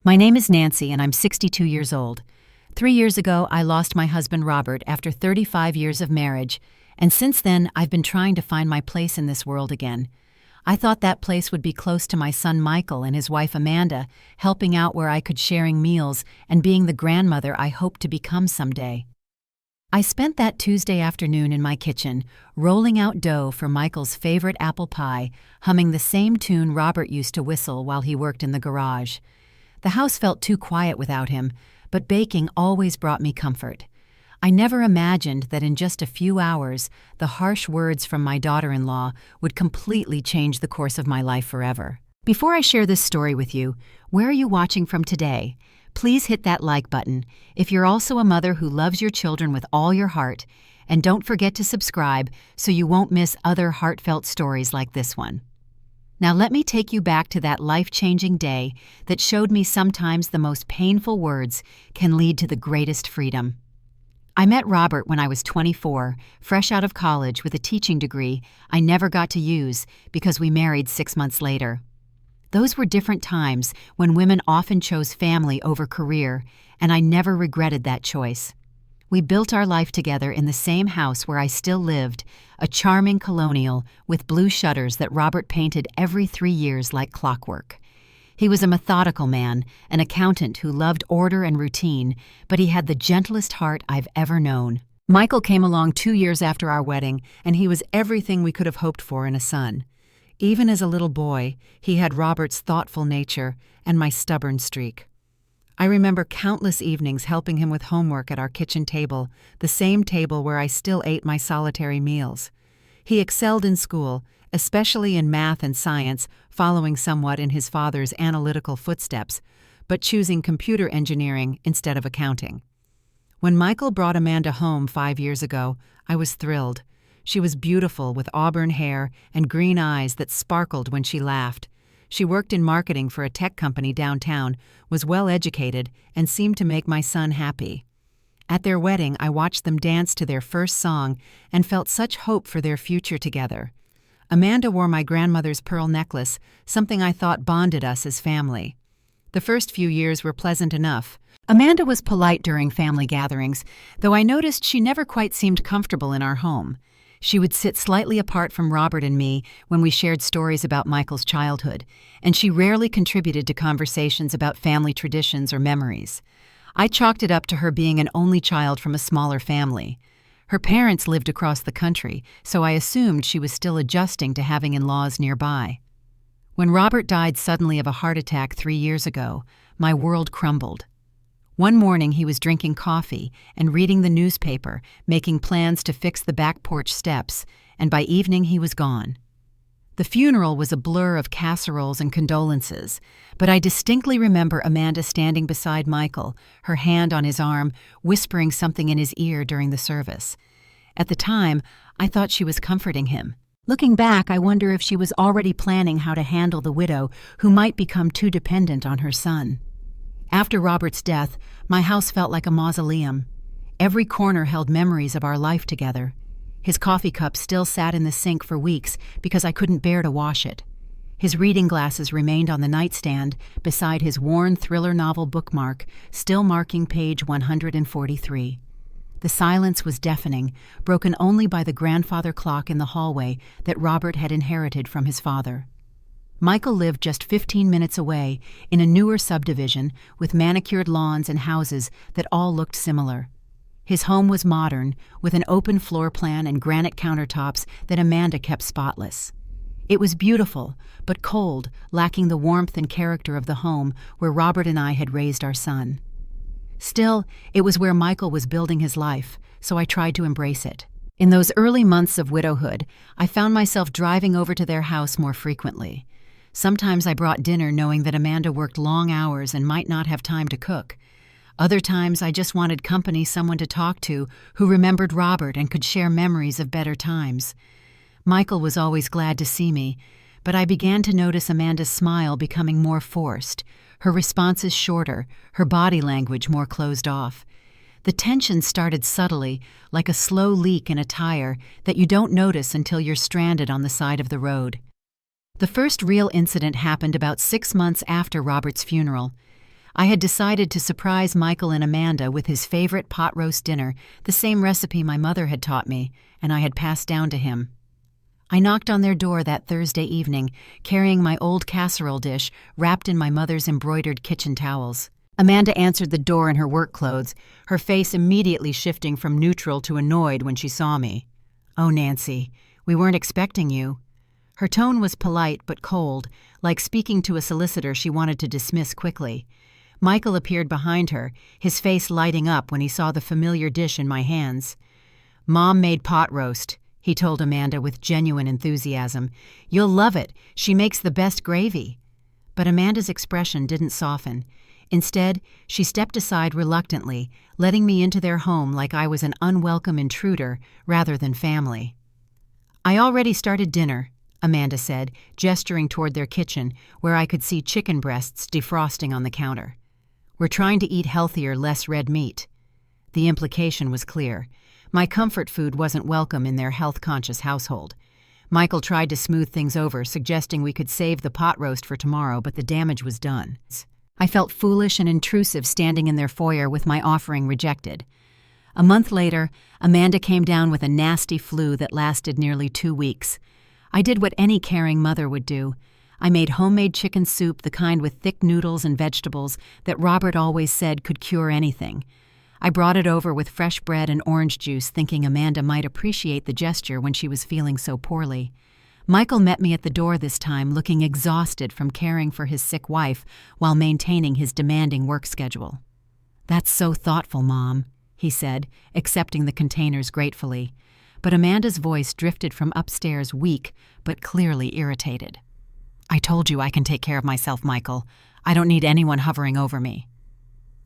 My name is Nancy and I'm 62 years old. 3 years ago, I lost my husband Robert after 35 years of marriage, and since then, I've been trying to find my place in this world again. I thought that place would be close to my son Michael and his wife Amanda, helping out where I could, sharing meals and being the grandmother I hoped to become someday. I spent that Tuesday afternoon in my kitchen, rolling out dough for Michael's favorite apple pie, humming the same tune Robert used to whistle while he worked in the garage. The house felt too quiet without him, but baking always brought me comfort. I never imagined that in just a few hours, the harsh words from my daughter-in-law would completely change the course of my life forever. Before I share this story with you, where are you watching from today? Please hit that like button if you're also a mother who loves your children with all your heart, and don't forget to subscribe so you won't miss other heartfelt stories like this one. Now let me take you back to that life-changing day that showed me sometimes the most painful words can lead to the greatest freedom. I met Robert when I was 24, fresh out of college with a teaching degree I never got to use because we married 6 months later. Those were different times when women often chose family over career, and I never regretted that choice. We built our life together in the same house where I still lived, a charming colonial with blue shutters that Robert painted every 3 years like clockwork. He was a methodical man, an accountant who loved order and routine, but he had the gentlest heart I've ever known. Michael came along 2 years after our wedding, and he was everything we could have hoped for in a son. Even as a little boy, he had Robert's thoughtful nature and my stubborn streak. I remember countless evenings helping him with homework at our kitchen table, the same table where I still ate my solitary meals. He excelled in school, especially in math and science, following somewhat in his father's analytical footsteps, but choosing computer engineering instead of accounting. When Michael brought Amanda home 5 years ago, I was thrilled. She was beautiful with auburn hair and green eyes that sparkled when she laughed. She worked in marketing for a tech company downtown, was well-educated, and seemed to make my son happy. At their wedding, I watched them dance to their first song and felt such hope for their future together. Amanda wore my grandmother's pearl necklace, something I thought bonded us as family. The first few years were pleasant enough. Amanda was polite during family gatherings, though I noticed she never quite seemed comfortable in our home. She would sit slightly apart from Robert and me when we shared stories about Michael's childhood, and she rarely contributed to conversations about family traditions or memories. I chalked it up to her being an only child from a smaller family. Her parents lived across the country, so I assumed she was still adjusting to having in-laws nearby. When Robert died suddenly of a heart attack 3 years ago, my world crumbled. One morning he was drinking coffee and reading the newspaper, making plans to fix the back porch steps, and by evening he was gone. The funeral was a blur of casseroles and condolences, but I distinctly remember Amanda standing beside Michael, her hand on his arm, whispering something in his ear during the service. At the time, I thought she was comforting him. Looking back, I wonder if she was already planning how to handle the widow who might become too dependent on her son. After Robert's death, my house felt like a mausoleum. Every corner held memories of our life together. His coffee cup still sat in the sink for weeks because I couldn't bear to wash it. His reading glasses remained on the nightstand beside his worn thriller novel bookmark, still marking page 143. The silence was deafening, broken only by the grandfather clock in the hallway that Robert had inherited from his father. Michael lived just 15 minutes away in a newer subdivision with manicured lawns and houses that all looked similar. His home was modern, with an open floor plan and granite countertops that Amanda kept spotless. It was beautiful, but cold, lacking the warmth and character of the home where Robert and I had raised our son. Still, it was where Michael was building his life, so I tried to embrace it. In those early months of widowhood, I found myself driving over to their house more frequently. Sometimes I brought dinner knowing that Amanda worked long hours and might not have time to cook. Other times I just wanted company, someone to talk to who remembered Robert and could share memories of better times. Michael was always glad to see me, but I began to notice Amanda's smile becoming more forced, her responses shorter, her body language more closed off. The tension started subtly, like a slow leak in a tire that you don't notice until you're stranded on the side of the road. The first real incident happened about 6 months after Robert's funeral. I had decided to surprise Michael and Amanda with his favorite pot roast dinner, the same recipe my mother had taught me, and I had passed down to him. I knocked on their door that Thursday evening, carrying my old casserole dish wrapped in my mother's embroidered kitchen towels. Amanda answered the door in her work clothes, her face immediately shifting from neutral to annoyed when she saw me. "Oh, Nancy, we weren't expecting you." Her tone was polite but cold, like speaking to a solicitor she wanted to dismiss quickly. Michael appeared behind her, his face lighting up when he saw the familiar dish in my hands. "Mom made pot roast," he told Amanda with genuine enthusiasm. "You'll love it. She makes the best gravy." But Amanda's expression didn't soften. Instead, she stepped aside reluctantly, letting me into their home like I was an unwelcome intruder rather than family. "I already started dinner," Amanda said, gesturing toward their kitchen, where I could see chicken breasts defrosting on the counter. "We're trying to eat healthier, less red meat." The implication was clear. My comfort food wasn't welcome in their health-conscious household. Michael tried to smooth things over, suggesting we could save the pot roast for tomorrow, but the damage was done. I felt foolish and intrusive standing in their foyer with my offering rejected. A month later, Amanda came down with a nasty flu that lasted nearly 2 weeks. I did what any caring mother would do. I made homemade chicken soup, the kind with thick noodles and vegetables that Robert always said could cure anything. I brought it over with fresh bread and orange juice, thinking Amanda might appreciate the gesture when she was feeling so poorly. Michael met me at the door this time, looking exhausted from caring for his sick wife while maintaining his demanding work schedule. "That's so thoughtful, Mom," he said, accepting the containers gratefully. But Amanda's voice drifted from upstairs, weak but clearly irritated. "I told you I can take care of myself, Michael. I don't need anyone hovering over me."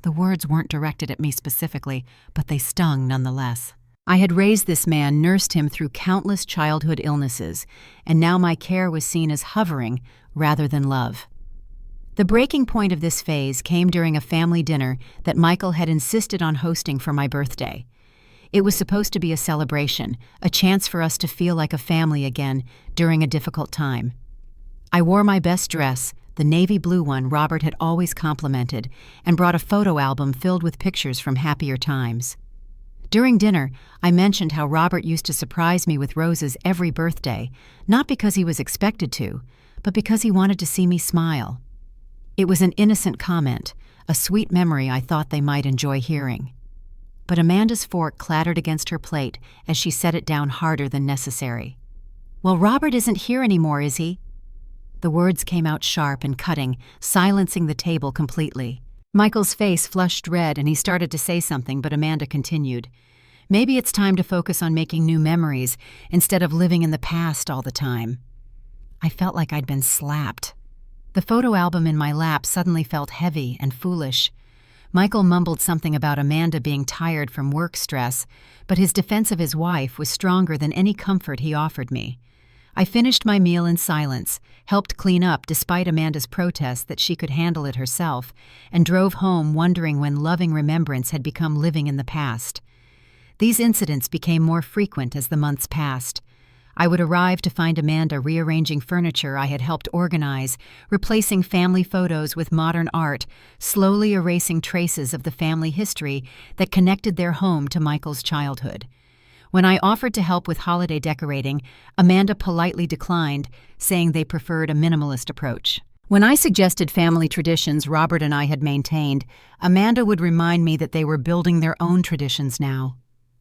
The words weren't directed at me specifically, but they stung nonetheless. I had raised this man, nursed him through countless childhood illnesses, and now my care was seen as hovering rather than love. The breaking point of this phase came during a family dinner that Michael had insisted on hosting for my birthday. It was supposed to be a celebration, a chance for us to feel like a family again during a difficult time. I wore my best dress, the navy blue one Robert had always complimented, and brought a photo album filled with pictures from happier times. During dinner, I mentioned how Robert used to surprise me with roses every birthday, not because he was expected to, but because he wanted to see me smile. It was an innocent comment, a sweet memory I thought they might enjoy hearing. But Amanda's fork clattered against her plate as she set it down harder than necessary. "Well, Robert isn't here anymore, is he?" The words came out sharp and cutting, silencing the table completely. Michael's face flushed red and he started to say something, but Amanda continued. "Maybe it's time to focus on making new memories instead of living in the past all the time." I felt like I'd been slapped. The photo album in my lap suddenly felt heavy and foolish. Michael mumbled something about Amanda being tired from work stress, but his defense of his wife was stronger than any comfort he offered me. I finished my meal in silence, helped clean up despite Amanda's protest that she could handle it herself, and drove home wondering when loving remembrance had become living in the past. These incidents became more frequent as the months passed. I would arrive to find Amanda rearranging furniture I had helped organize, replacing family photos with modern art, slowly erasing traces of the family history that connected their home to Michael's childhood. When I offered to help with holiday decorating, Amanda politely declined, saying they preferred a minimalist approach. When I suggested family traditions Robert and I had maintained, Amanda would remind me that they were building their own traditions now.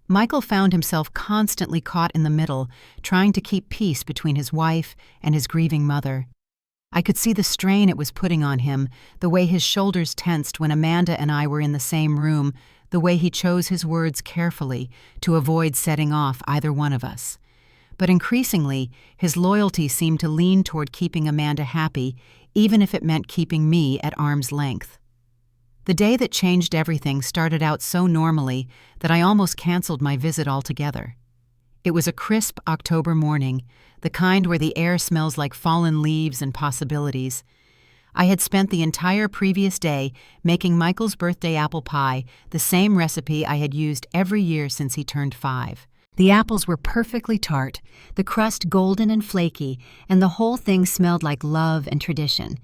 Michael found himself constantly caught in the middle, trying to keep peace between his wife and his grieving mother. I could see the strain it was putting on him, the way his shoulders tensed when Amanda and I were in the same room, the way he chose his words carefully to avoid setting off either one of us. But increasingly, his loyalty seemed to lean toward keeping Amanda happy, even if it meant keeping me at arm's length. The day that changed everything started out so normally that I almost canceled my visit altogether. It was a crisp October morning, the kind where the air smells like fallen leaves and possibilities. I had spent the entire previous day making Michael's birthday apple pie, the same recipe I had used every year since he turned 5. The apples were perfectly tart, the crust golden and flaky, and the whole thing smelled like love and tradition.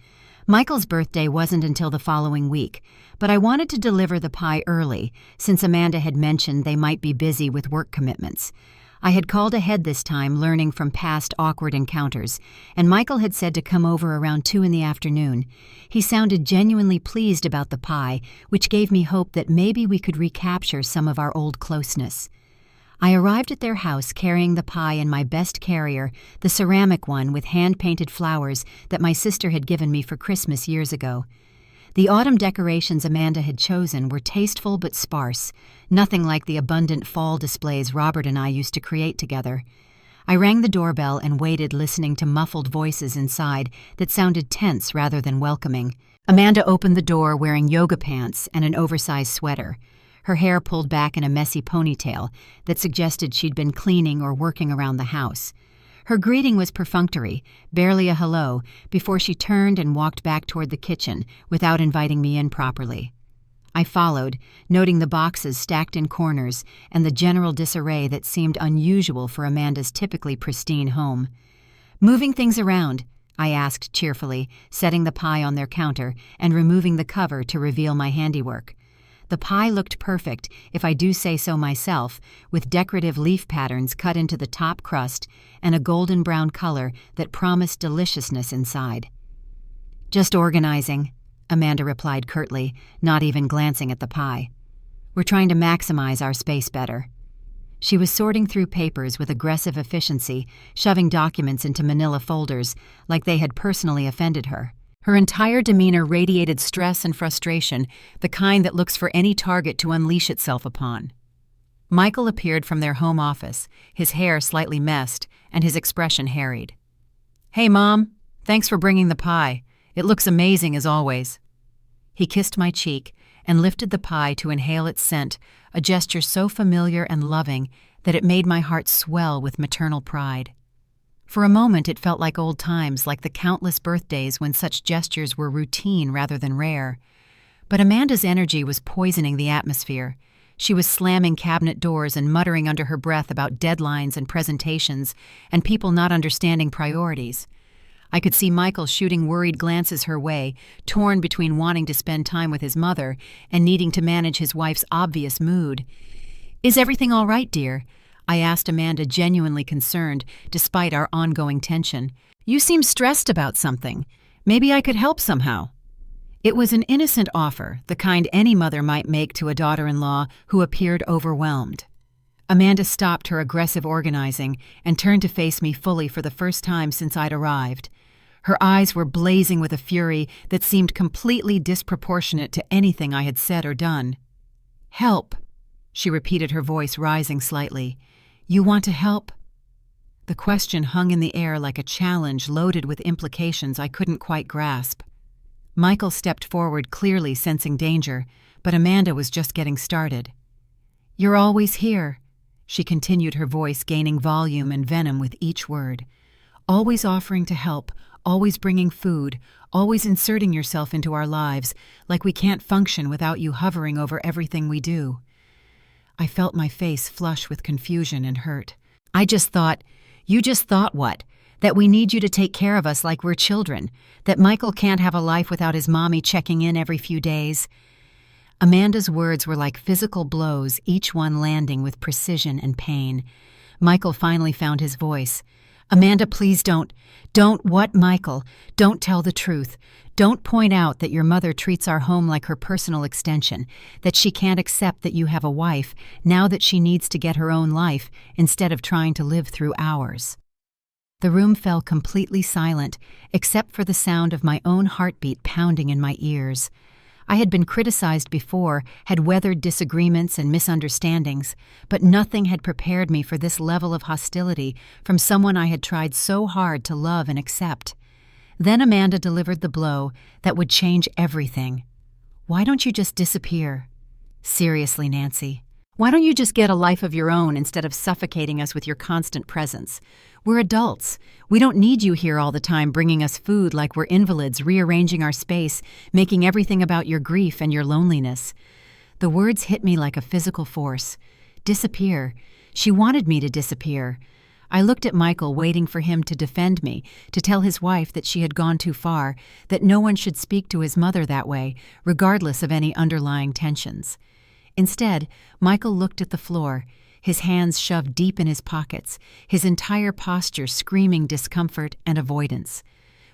Michael's birthday wasn't until the following week, but I wanted to deliver the pie early since Amanda had mentioned they might be busy with work commitments. I had called ahead this time, learning from past awkward encounters, and Michael had said to come over around 2 in the afternoon. He sounded genuinely pleased about the pie, which gave me hope that maybe we could recapture some of our old closeness. I arrived at their house carrying the pie in my best carrier, the ceramic one with hand-painted flowers that my sister had given me for Christmas years ago. The autumn decorations Amanda had chosen were tasteful but sparse, nothing like the abundant fall displays Robert and I used to create together. I rang the doorbell and waited, listening to muffled voices inside that sounded tense rather than welcoming. Amanda opened the door wearing yoga pants and an oversized sweater, her hair pulled back in a messy ponytail that suggested she'd been cleaning or working around the house. Her greeting was perfunctory, barely a hello, before she turned and walked back toward the kitchen without inviting me in properly. I followed, noting the boxes stacked in corners and the general disarray that seemed unusual for Amanda's typically pristine home. "Moving things around?" I asked cheerfully, setting the pie on their counter and removing the cover to reveal my handiwork. The pie looked perfect, if I do say so myself, with decorative leaf patterns cut into the top crust and a golden brown color that promised deliciousness inside. "Just organizing," Amanda replied curtly, not even glancing at the pie. "We're trying to maximize our space better." She was sorting through papers with aggressive efficiency, shoving documents into manila folders like they had personally offended her. Her entire demeanor radiated stress and frustration, the kind that looks for any target to unleash itself upon. Michael appeared from their home office, his hair slightly messed and his expression harried. "Hey, Mom. Thanks for bringing the pie. It looks amazing as always." He kissed my cheek and lifted the pie to inhale its scent, a gesture so familiar and loving that it made my heart swell with maternal pride. For a moment it felt like old times, like the countless birthdays when such gestures were routine rather than rare. But Amanda's energy was poisoning the atmosphere. She was slamming cabinet doors and muttering under her breath about deadlines and presentations and people not understanding priorities. I could see Michael shooting worried glances her way, torn between wanting to spend time with his mother and needing to manage his wife's obvious mood. "Is everything all right, dear?" I asked Amanda, genuinely concerned, despite our ongoing tension. "You seem stressed about something. Maybe I could help somehow." It was an innocent offer, the kind any mother might make to a daughter-in-law who appeared overwhelmed. Amanda stopped her aggressive organizing and turned to face me fully for the first time since I'd arrived. Her eyes were blazing with a fury that seemed completely disproportionate to anything I had said or done. "Help," she repeated, her voice rising slightly. "You want to help?" The question hung in the air like a challenge loaded with implications I couldn't quite grasp. Michael stepped forward, clearly sensing danger, but Amanda was just getting started. "You're always here," she continued, her voice gaining volume and venom with each word. "Always offering to help, always bringing food, always inserting yourself into our lives, like we can't function without you hovering over everything we do." I felt my face flush with confusion and hurt. "You just thought what? That we need you to take care of us like we're children? That Michael can't have a life without his mommy checking in every few days?" Amanda's words were like physical blows, each one landing with precision and pain. Michael finally found his voice. "Amanda, please don't. What, Michael? Don't tell the truth. Don't point out that your mother treats our home like her personal extension, that she can't accept that you have a wife now that she needs to get her own life instead of trying to live through ours." The room fell completely silent, except for the sound of my own heartbeat pounding in my ears. I had been criticized before, had weathered disagreements and misunderstandings, but nothing had prepared me for this level of hostility from someone I had tried so hard to love and accept. Then Amanda delivered the blow that would change everything. "Why don't you just disappear?" "Seriously, Nancy. Why don't you just get a life of your own instead of suffocating us with your constant presence? We're adults. We don't need you here all the time bringing us food like we're invalids, rearranging our space, making everything about your grief and your loneliness." The words hit me like a physical force. Disappear. She wanted me to disappear. I looked at Michael, waiting for him to defend me, to tell his wife that she had gone too far, that no one should speak to his mother that way, regardless of any underlying tensions. Instead, Michael looked at the floor, his hands shoved deep in his pockets, his entire posture screaming discomfort and avoidance.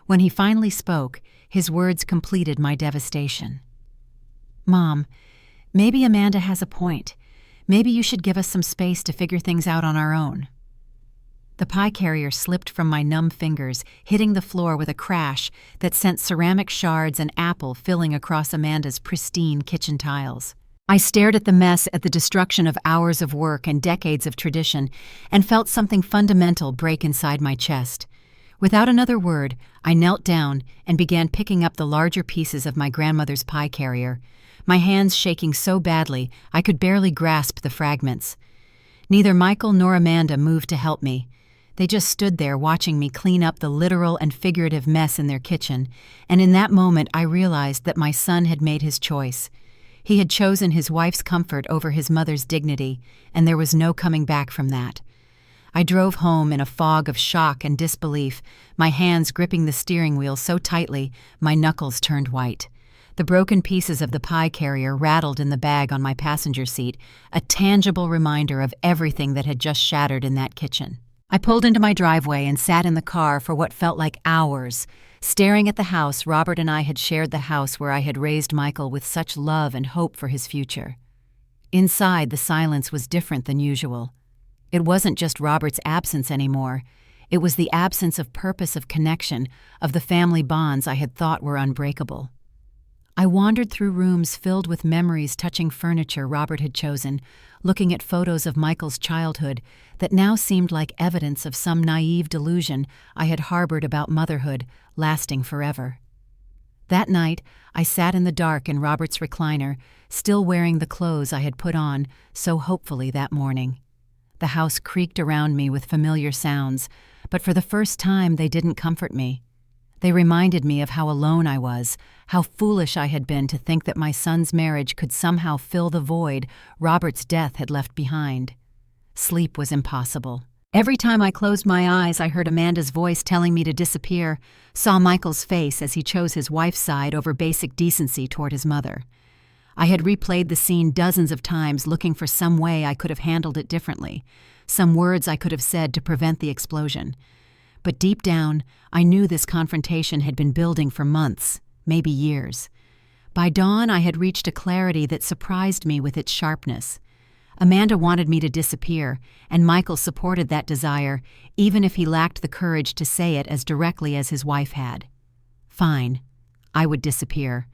When he finally spoke, his words completed my devastation. "Mom, maybe Amanda has a point. Maybe you should give us some space to figure things out on our own." The pie carrier slipped from my numb fingers, hitting the floor with a crash that sent ceramic shards and apple filling across Amanda's pristine kitchen tiles. I stared at the mess, at the destruction of hours of work and decades of tradition, and felt something fundamental break inside my chest. Without another word, I knelt down and began picking up the larger pieces of my grandmother's pie carrier, my hands shaking so badly I could barely grasp the fragments. Neither Michael nor Amanda moved to help me. They just stood there watching me clean up the literal and figurative mess in their kitchen, and in that moment I realized that my son had made his choice. He had chosen his wife's comfort over his mother's dignity, and there was no coming back from that. I drove home in a fog of shock and disbelief, my hands gripping the steering wheel so tightly my knuckles turned white. The broken pieces of the pie carrier rattled in the bag on my passenger seat, a tangible reminder of everything that had just shattered in that kitchen. I pulled into my driveway and sat in the car for what felt like hours, staring at the house Robert and I had shared, the house where I had raised Michael with such love and hope for his future. Inside, the silence was different than usual. It wasn't just Robert's absence anymore. It was the absence of purpose, of connection, of the family bonds I had thought were unbreakable. I wandered through rooms filled with memories touching furniture Robert had chosen, looking at photos of Michael's childhood that now seemed like evidence of some naive delusion I had harbored about motherhood lasting forever. That night, I sat in the dark in Robert's recliner, still wearing the clothes I had put on so hopefully that morning. The house creaked around me with familiar sounds, but for the first time they didn't comfort me. They reminded me of how alone I was, how foolish I had been to think that my son's marriage could somehow fill the void Robert's death had left behind. Sleep was impossible. Every time I closed my eyes, I heard Amanda's voice telling me to disappear, saw Michael's face as he chose his wife's side over basic decency toward his mother. I had replayed the scene dozens of times, looking for some way I could have handled it differently, some words I could have said to prevent the explosion. But deep down, I knew this confrontation had been building for months, maybe years. By dawn, I had reached a clarity that surprised me with its sharpness. Amanda wanted me to disappear, and Michael supported that desire, even if he lacked the courage to say it as directly as his wife had. Fine, I would disappear.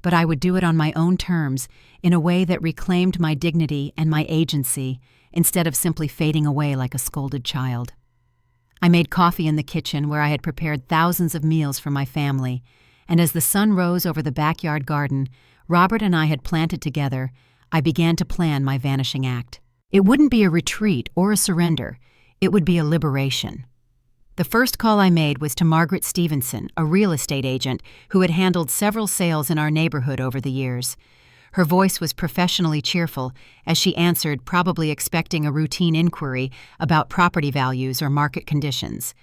But I would do it on my own terms, in a way that reclaimed my dignity and my agency, instead of simply fading away like a scolded child. I made coffee in the kitchen where I had prepared thousands of meals for my family, and as the sun rose over the backyard garden Robert and I had planted together, I began to plan my vanishing act. It wouldn't be a retreat or a surrender. It would be a liberation. The first call I made was to Margaret Stevenson, a real estate agent who had handled several sales in our neighborhood over the years. Her voice was professionally cheerful as she answered, probably expecting a routine inquiry about property values or market conditions.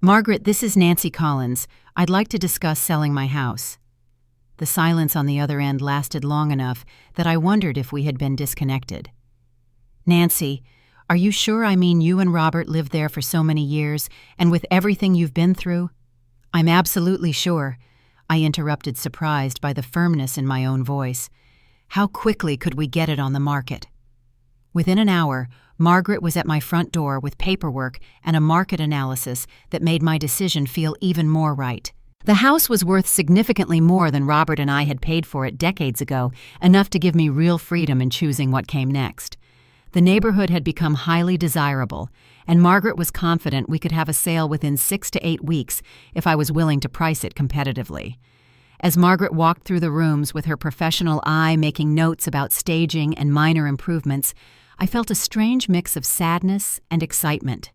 "Margaret, this is Nancy Collins. I'd like to discuss selling my house." The silence on the other end lasted long enough that I wondered if we had been disconnected. "Nancy, are you sure? I mean, you and Robert lived there for so many years, and with everything you've been through?" "I'm absolutely sure," I interrupted, surprised by the firmness in my own voice. "How quickly could we get it on the market?" Within an hour, Margaret was at my front door with paperwork and a market analysis that made my decision feel even more right. The house was worth significantly more than Robert and I had paid for it decades ago, enough to give me real freedom in choosing what came next. The neighborhood had become highly desirable, and Margaret was confident we could have a sale within 6 to 8 weeks if I was willing to price it competitively. As Margaret walked through the rooms with her professional eye making notes about staging and minor improvements, I felt a strange mix of sadness and excitement.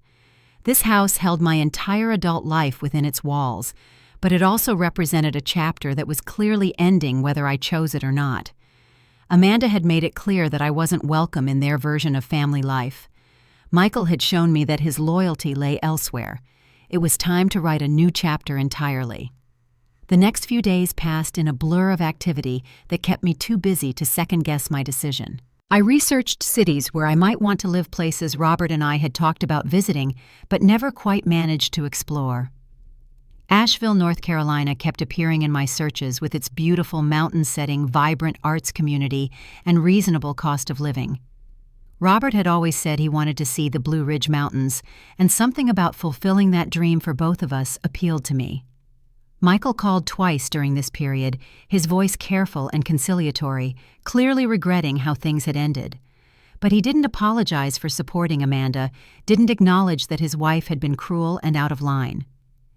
This house held my entire adult life within its walls, but it also represented a chapter that was clearly ending whether I chose it or not. Amanda had made it clear that I wasn't welcome in their version of family life. Michael had shown me that his loyalty lay elsewhere. It was time to write a new chapter entirely. The next few days passed in a blur of activity that kept me too busy to second-guess my decision. I researched cities where I might want to live, places Robert and I had talked about visiting, but never quite managed to explore. Asheville, North Carolina kept appearing in my searches with its beautiful mountain setting, vibrant arts community, and reasonable cost of living. Robert had always said he wanted to see the Blue Ridge Mountains, and something about fulfilling that dream for both of us appealed to me. Michael called twice during this period, his voice careful and conciliatory, clearly regretting how things had ended. But he didn't apologize for supporting Amanda, didn't acknowledge that his wife had been cruel and out of line.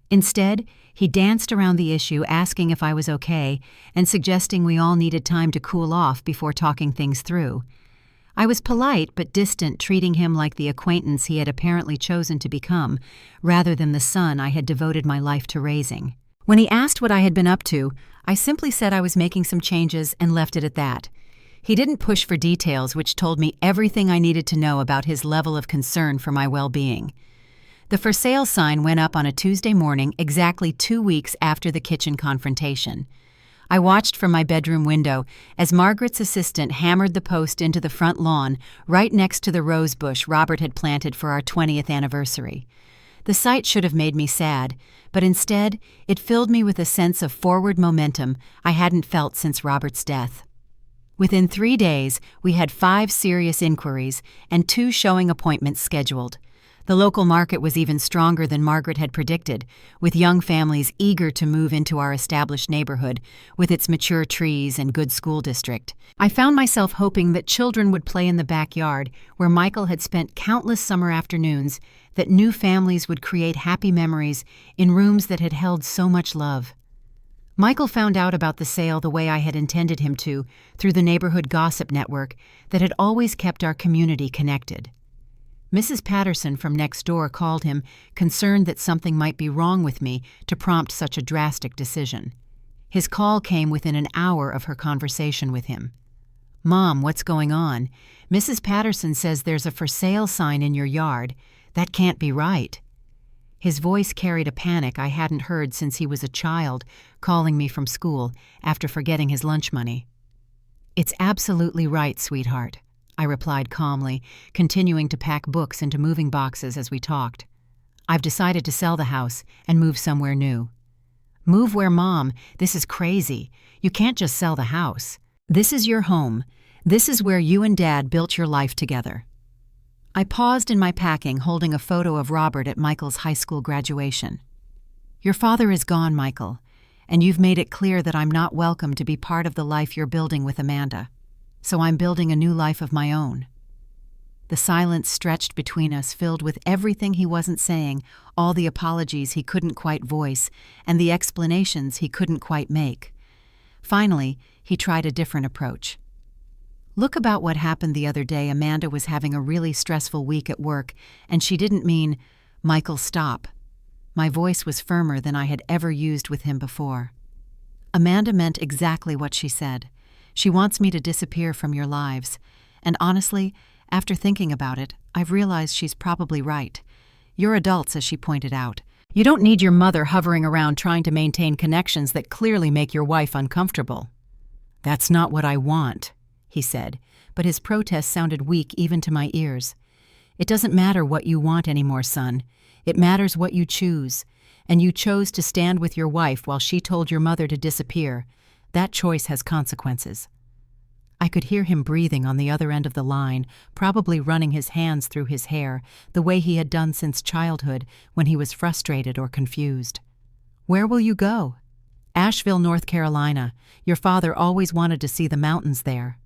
Instead, he danced around the issue, asking if I was okay and suggesting we all needed time to cool off before talking things through. I was polite but distant, treating him like the acquaintance he had apparently chosen to become, rather than the son I had devoted my life to raising. When he asked what I had been up to, I simply said I was making some changes and left it at that. He didn't push for details, which told me everything I needed to know about his level of concern for my well-being. The for sale sign went up on a Tuesday morning, exactly 2 weeks after the kitchen confrontation. I watched from my bedroom window as Margaret's assistant hammered the post into the front lawn, right next to the rose bush Robert had planted for our 20th anniversary. The sight should have made me sad, but instead, it filled me with a sense of forward momentum I hadn't felt since Robert's death. Within 3 days, we had 5 serious inquiries and 2 showing appointments scheduled. The local market was even stronger than Margaret had predicted, with young families eager to move into our established neighborhood with its mature trees and good school district. I found myself hoping that children would play in the backyard where Michael had spent countless summer afternoons, that new families would create happy memories in rooms that had held so much love. Michael found out about the sale the way I had intended him to, through the neighborhood gossip network that had always kept our community connected. Mrs. Patterson from next door called him, concerned that something might be wrong with me to prompt such a drastic decision. His call came within an hour of her conversation with him. "Mom, what's going on? Mrs. Patterson says there's a for sale sign in your yard. That can't be right." His voice carried a panic I hadn't heard since he was a child, calling me from school after forgetting his lunch money. "It's absolutely right, sweetheart," I replied calmly, continuing to pack books into moving boxes as we talked. "I've decided to sell the house and move somewhere new." "Move where, Mom? This is crazy. You can't just sell the house. This is your home. This is where you and Dad built your life together." I paused in my packing, holding a photo of Robert at Michael's high school graduation. "Your father is gone, Michael, and you've made it clear that I'm not welcome to be part of the life you're building with Amanda. So I'm building a new life of my own." The silence stretched between us, filled with everything he wasn't saying, all the apologies he couldn't quite voice, and the explanations he couldn't quite make. Finally, he tried a different approach. "Look, about what happened the other day, Amanda was having a really stressful week at work, and she didn't mean, 'Michael, stop.'" My voice was firmer than I had ever used with him before. "Amanda meant exactly what she said. She wants me to disappear from your lives. And honestly, after thinking about it, I've realized she's probably right. You're adults, as she pointed out. You don't need your mother hovering around trying to maintain connections that clearly make your wife uncomfortable." "That's not what I want," he said, but his protest sounded weak even to my ears. "It doesn't matter what you want anymore, son. It matters what you choose. And you chose to stand with your wife while she told your mother to disappear. That choice has consequences." I could hear him breathing on the other end of the line, probably running his hands through his hair, the way he had done since childhood when he was frustrated or confused. "Where will you go?" "Asheville, North Carolina. Your father always wanted to see the mountains there."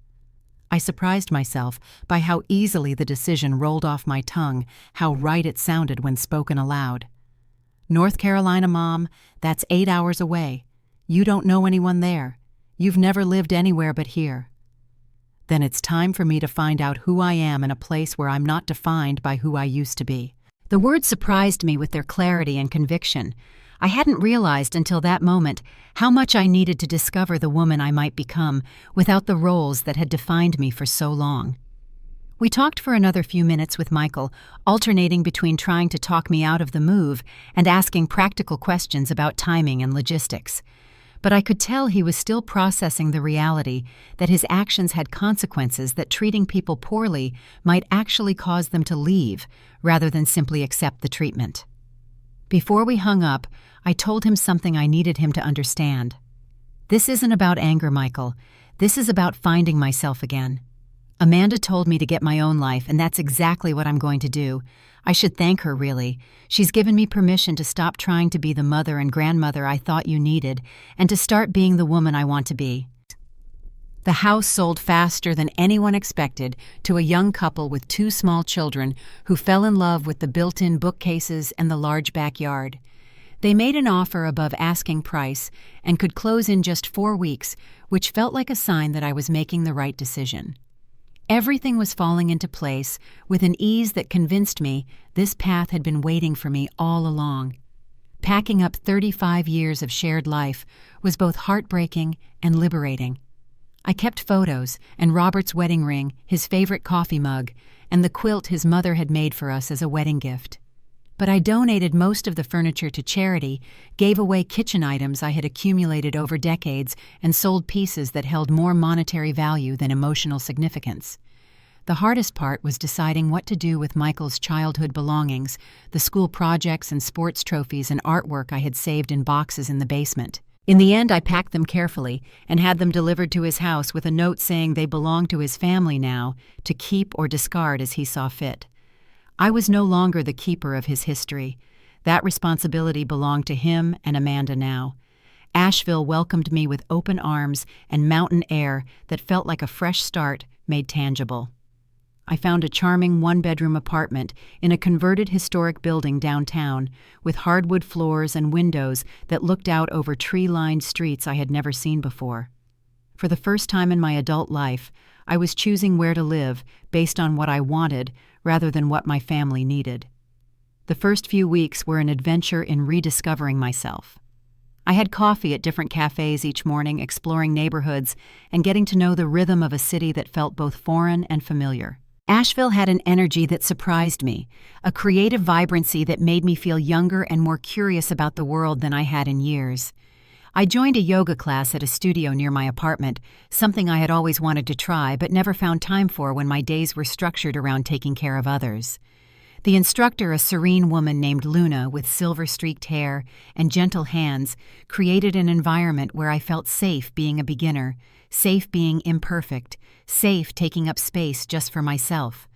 I surprised myself by how easily the decision rolled off my tongue, how right it sounded when spoken aloud. "North Carolina, Mom, that's 8 hours away. You don't know anyone there. You've never lived anywhere but here." "Then it's time for me to find out who I am in a place where I'm not defined by who I used to be." The words surprised me with their clarity and conviction. I hadn't realized until that moment how much I needed to discover the woman I might become without the roles that had defined me for so long. We talked for another few minutes with Michael, alternating between trying to talk me out of the move and asking practical questions about timing and logistics. But I could tell he was still processing the reality that his actions had consequences, that treating people poorly might actually cause them to leave rather than simply accept the treatment. Before we hung up, I told him something I needed him to understand. This isn't about anger, Michael. This is about finding myself again. Amanda told me to get my own life, and that's exactly what I'm going to do. I should thank her, really. She's given me permission to stop trying to be the mother and grandmother I thought you needed, and to start being the woman I want to be. The house sold faster than anyone expected to a young couple with 2 small children who fell in love with the built-in bookcases and the large backyard. They made an offer above asking price and could close in just 4 weeks, which felt like a sign that I was making the right decision. Everything was falling into place with an ease that convinced me this path had been waiting for me all along. Packing up 35 years of shared life was both heartbreaking and liberating. I kept photos and Robert's wedding ring, his favorite coffee mug, and the quilt his mother had made for us as a wedding gift. But I donated most of the furniture to charity, gave away kitchen items I had accumulated over decades, and sold pieces that held more monetary value than emotional significance. The hardest part was deciding what to do with Michael's childhood belongings, the school projects and sports trophies and artwork I had saved in boxes in the basement. In the end, I packed them carefully and had them delivered to his house with a note saying they belonged to his family now, to keep or discard as he saw fit. I was no longer the keeper of his history. That responsibility belonged to him and Amanda now. Asheville welcomed me with open arms and mountain air that felt like a fresh start made tangible. I found a charming 1-bedroom apartment in a converted historic building downtown with hardwood floors and windows that looked out over tree-lined streets I had never seen before. For the first time in my adult life, I was choosing where to live based on what I wanted rather than what my family needed. The first few weeks were an adventure in rediscovering myself. I had coffee at different cafes each morning, exploring neighborhoods and getting to know the rhythm of a city that felt both foreign and familiar. Asheville had an energy that surprised me, a creative vibrancy that made me feel younger and more curious about the world than I had in years. I joined a yoga class at a studio near my apartment, something I had always wanted to try but never found time for when my days were structured around taking care of others. The instructor, a serene woman named Luna with silver-streaked hair and gentle hands, created an environment where I felt safe being a beginner, safe being imperfect, safe taking up space just for myself.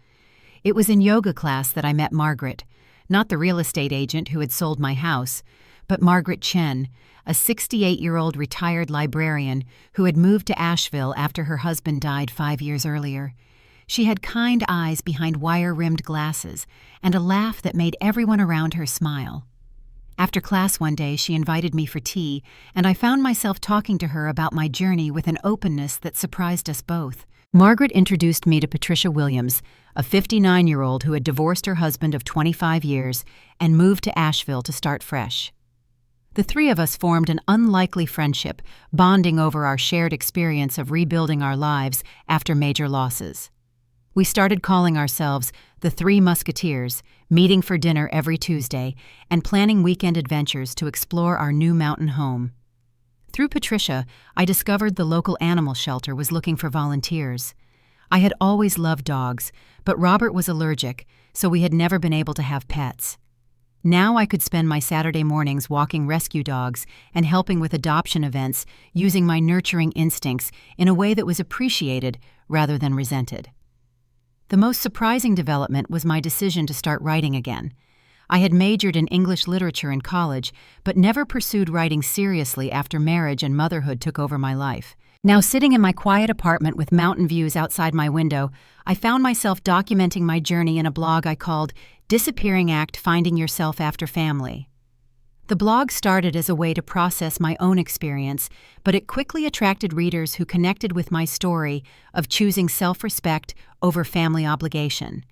It was in yoga class that I met Margaret, not the real estate agent who had sold my house, but Margaret Chen, a 68-year-old retired librarian who had moved to Asheville after her husband died 5 years earlier. She had kind eyes behind wire-rimmed glasses and a laugh that made everyone around her smile. After class one day, she invited me for tea, and I found myself talking to her about my journey with an openness that surprised us both. Margaret introduced me to Patricia Williams, a 59-year-old who had divorced her husband of 25 years and moved to Asheville to start fresh. The 3 of us formed an unlikely friendship, bonding over our shared experience of rebuilding our lives after major losses. We started calling ourselves the 3 Musketeers, meeting for dinner every Tuesday, and planning weekend adventures to explore our new mountain home. Through Patricia, I discovered the local animal shelter was looking for volunteers. I had always loved dogs, but Robert was allergic, so we had never been able to have pets. Now I could spend my Saturday mornings walking rescue dogs and helping with adoption events, using my nurturing instincts in a way that was appreciated rather than resented. The most surprising development was my decision to start writing again. I had majored in English literature in college, but never pursued writing seriously after marriage and motherhood took over my life. Now, sitting in my quiet apartment with mountain views outside my window, I found myself documenting my journey in a blog I called Disappearing Act: Finding Yourself After Family. The blog started as a way to process my own experience, but it quickly attracted readers who connected with my story of choosing self-respect over family obligation.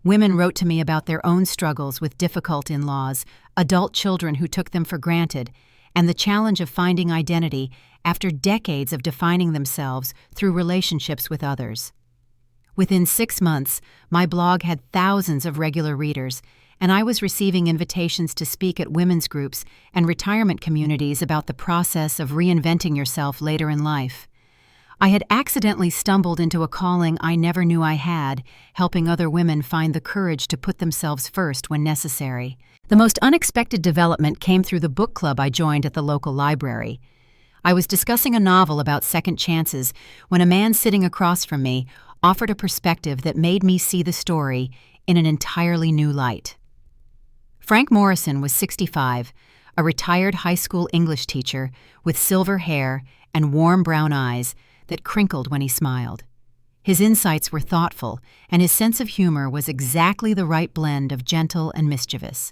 Women wrote to me about their own struggles with difficult in-laws, adult children who took them for granted, and the challenge of finding identity after decades of defining themselves through relationships with others. Within 6 months, my blog had thousands of regular readers, and I was receiving invitations to speak at women's groups and retirement communities about the process of reinventing yourself later in life. I had accidentally stumbled into a calling I never knew I had, helping other women find the courage to put themselves first when necessary. The most unexpected development came through the book club I joined at the local library. I was discussing a novel about second chances when a man sitting across from me offered a perspective that made me see the story in an entirely new light. Frank Morrison was 65, a retired high school English teacher with silver hair and warm brown eyes that crinkled when he smiled. His insights were thoughtful, and his sense of humor was exactly the right blend of gentle and mischievous.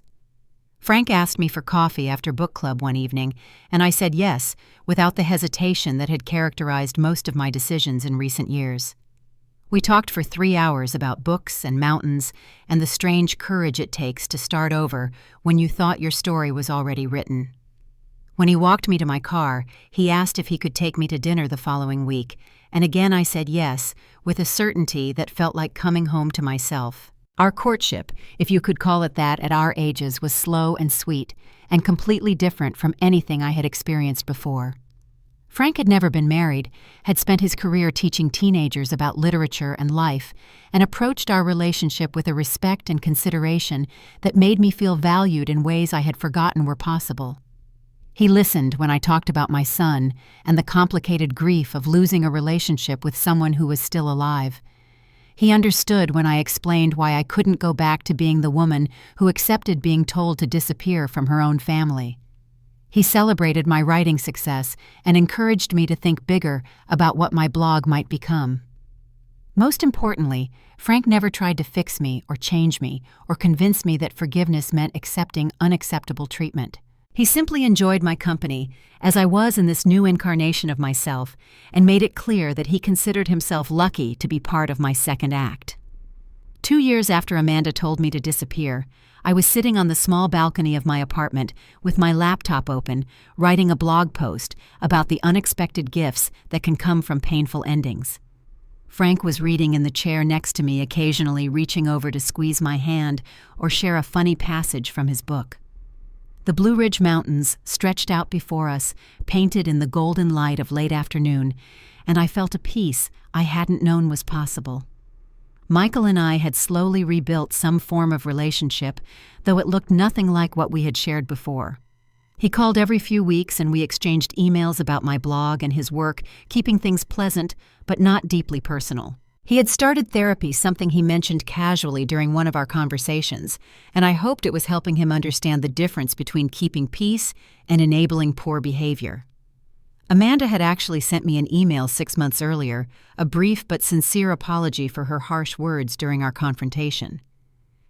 Frank asked me for coffee after book club one evening, and I said yes, without the hesitation that had characterized most of my decisions in recent years. We talked for 3 hours about books and mountains and the strange courage it takes to start over when you thought your story was already written. When he walked me to my car, he asked if he could take me to dinner the following week, and again I said yes, with a certainty that felt like coming home to myself. Our courtship, if you could call it that at our ages, was slow and sweet, and completely different from anything I had experienced before. Frank had never been married, had spent his career teaching teenagers about literature and life, and approached our relationship with a respect and consideration that made me feel valued in ways I had forgotten were possible. He listened when I talked about my son and the complicated grief of losing a relationship with someone who was still alive. He understood when I explained why I couldn't go back to being the woman who accepted being told to disappear from her own family. He celebrated my writing success and encouraged me to think bigger about what my blog might become. Most importantly, Frank never tried to fix me or change me or convince me that forgiveness meant accepting unacceptable treatment. He simply enjoyed my company, as I was in this new incarnation of myself, and made it clear that he considered himself lucky to be part of my second act. 2 years after Amanda told me to disappear, I was sitting on the small balcony of my apartment with my laptop open, writing a blog post about the unexpected gifts that can come from painful endings. Frank was reading in the chair next to me, occasionally reaching over to squeeze my hand or share a funny passage from his book. The Blue Ridge Mountains stretched out before us, painted in the golden light of late afternoon, and I felt a peace I hadn't known was possible. Michael and I had slowly rebuilt some form of relationship, though it looked nothing like what we had shared before. He called every few weeks and we exchanged emails about my blog and his work, keeping things pleasant but not deeply personal. He had started therapy, something he mentioned casually during one of our conversations, and I hoped it was helping him understand the difference between keeping peace and enabling poor behavior. Amanda had actually sent me an email 6 months earlier, a brief but sincere apology for her harsh words during our confrontation.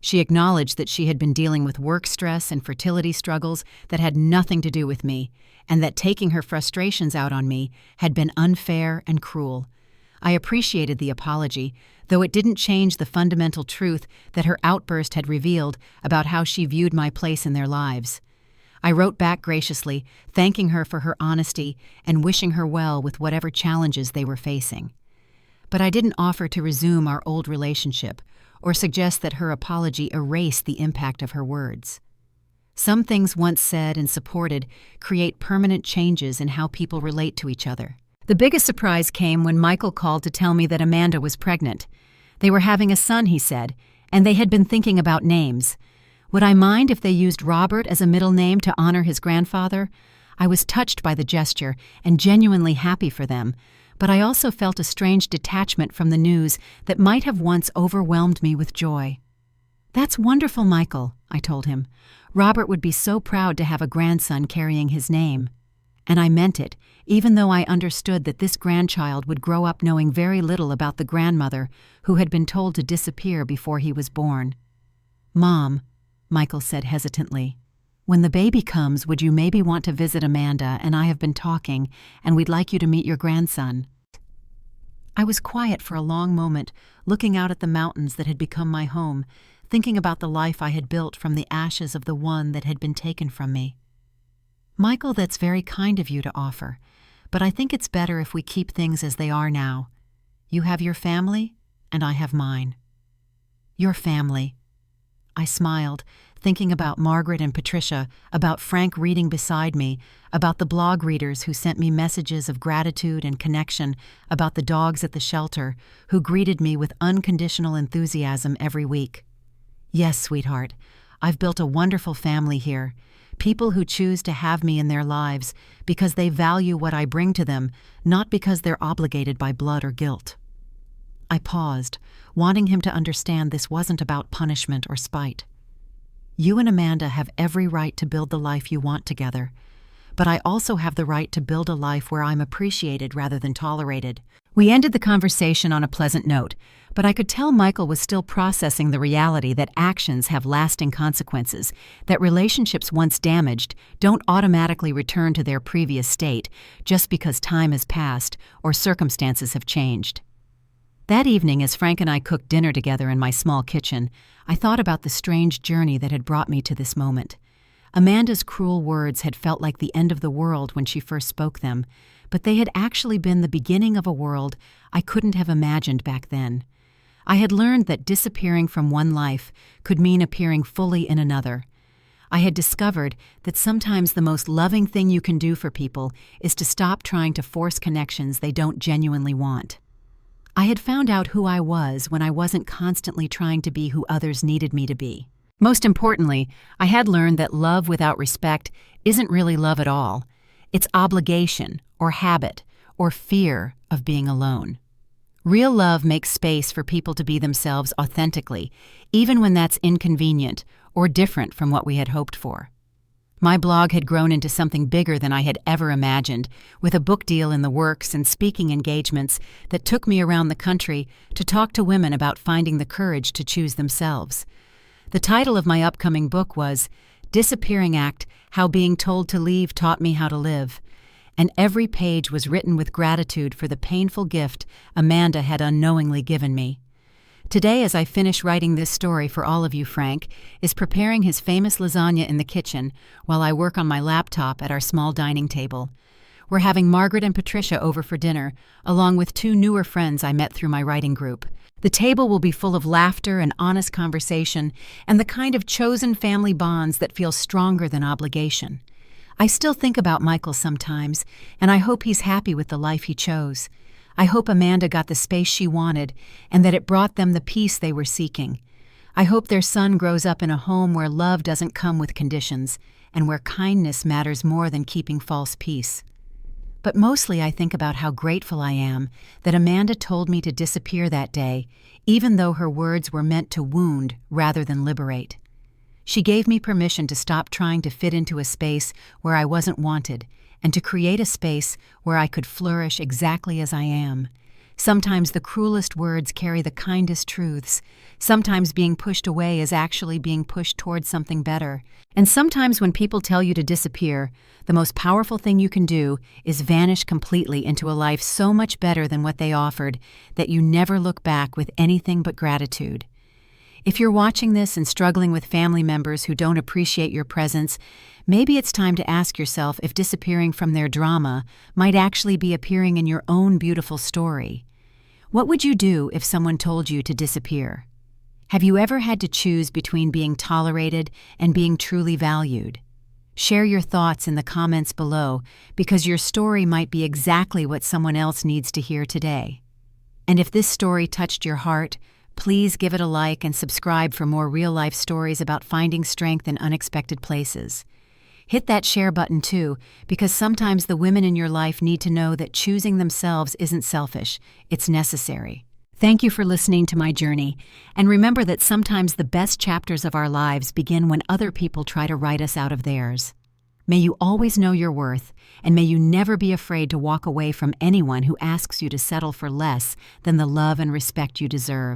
She acknowledged that she had been dealing with work stress and fertility struggles that had nothing to do with me, and that taking her frustrations out on me had been unfair and cruel. I appreciated the apology, though it didn't change the fundamental truth that her outburst had revealed about how she viewed my place in their lives. I wrote back graciously, thanking her for her honesty and wishing her well with whatever challenges they were facing. But I didn't offer to resume our old relationship or suggest that her apology erase the impact of her words. Some things once said and supported create permanent changes in how people relate to each other. The biggest surprise came when Michael called to tell me that Amanda was pregnant. They were having a son, he said, and they had been thinking about names. Would I mind if they used Robert as a middle name to honor his grandfather? I was touched by the gesture and genuinely happy for them, but I also felt a strange detachment from the news that might have once overwhelmed me with joy. "That's wonderful, Michael," I told him. "Robert would be so proud to have a grandson carrying his name." And I meant it, even though I understood that this grandchild would grow up knowing very little about the grandmother who had been told to disappear before he was born. "Mom," Michael said hesitantly, "when the baby comes, would you maybe want to visit Amanda and I have been talking, and we'd like you to meet your grandson?" I was quiet for a long moment, looking out at the mountains that had become my home, thinking about the life I had built from the ashes of the one that had been taken from me. "Michael, that's very kind of you to offer, but I think it's better if we keep things as they are now. You have your family, and I have mine. Your family. I smiled, thinking about Margaret and Patricia, about Frank reading beside me, about the blog readers who sent me messages of gratitude and connection, about the dogs at the shelter who greeted me with unconditional enthusiasm every week. Yes, sweetheart, I've built a wonderful family here, people who choose to have me in their lives because they value what I bring to them, not because they're obligated by blood or guilt. I paused, wanting him to understand this wasn't about punishment or spite. You and Amanda have every right to build the life you want together, but I also have the right to build a life where I'm appreciated rather than tolerated. We ended the conversation on a pleasant note, but I could tell Michael was still processing the reality that actions have lasting consequences, that relationships once damaged don't automatically return to their previous state just because time has passed or circumstances have changed. That evening, as Frank and I cooked dinner together in my small kitchen, I thought about the strange journey that had brought me to this moment. Amanda's cruel words had felt like the end of the world when she first spoke them, but they had actually been the beginning of a world I couldn't have imagined back then. I had learned that disappearing from one life could mean appearing fully in another. I had discovered that sometimes the most loving thing you can do for people is to stop trying to force connections they don't genuinely want. I had found out who I was when I wasn't constantly trying to be who others needed me to be. Most importantly, I had learned that love without respect isn't really love at all. It's obligation, or habit, or fear of being alone. Real love makes space for people to be themselves authentically, even when that's inconvenient or different from what we had hoped for. My blog had grown into something bigger than I had ever imagined, with a book deal in the works and speaking engagements that took me around the country to talk to women about finding the courage to choose themselves. The title of my upcoming book was Disappearing Act: How Being Told to Leave Taught Me How to Live, and every page was written with gratitude for the painful gift Amanda had unknowingly given me. Today, as I finish writing this story for all of you, Frank is preparing his famous lasagna in the kitchen while I work on my laptop at our small dining table. We're having Margaret and Patricia over for dinner, along with two newer friends I met through my writing group. The table will be full of laughter and honest conversation and the kind of chosen family bonds that feel stronger than obligation. I still think about Michael sometimes, and I hope he's happy with the life he chose. I hope Amanda got the space she wanted and that it brought them the peace they were seeking. I hope their son grows up in a home where love doesn't come with conditions and where kindness matters more than keeping false peace. But mostly I think about how grateful I am that Amanda told me to disappear that day, even though her words were meant to wound rather than liberate. She gave me permission to stop trying to fit into a space where I wasn't wanted, and to create a space where I could flourish exactly as I am. Sometimes the cruelest words carry the kindest truths. Sometimes being pushed away is actually being pushed towards something better. And sometimes when people tell you to disappear, the most powerful thing you can do is vanish completely into a life so much better than what they offered that you never look back with anything but gratitude. If you're watching this and struggling with family members who don't appreciate your presence, maybe it's time to ask yourself if disappearing from their drama might actually be appearing in your own beautiful story. What would you do if someone told you to disappear? Have you ever had to choose between being tolerated and being truly valued? Share your thoughts in the comments below, because your story might be exactly what someone else needs to hear today. And if this story touched your heart, please give it a like and subscribe for more real-life stories about finding strength in unexpected places. Hit that share button too, because sometimes the women in your life need to know that choosing themselves isn't selfish, it's necessary. Thank you for listening to my journey, and remember that sometimes the best chapters of our lives begin when other people try to write us out of theirs. May you always know your worth, and may you never be afraid to walk away from anyone who asks you to settle for less than the love and respect you deserve.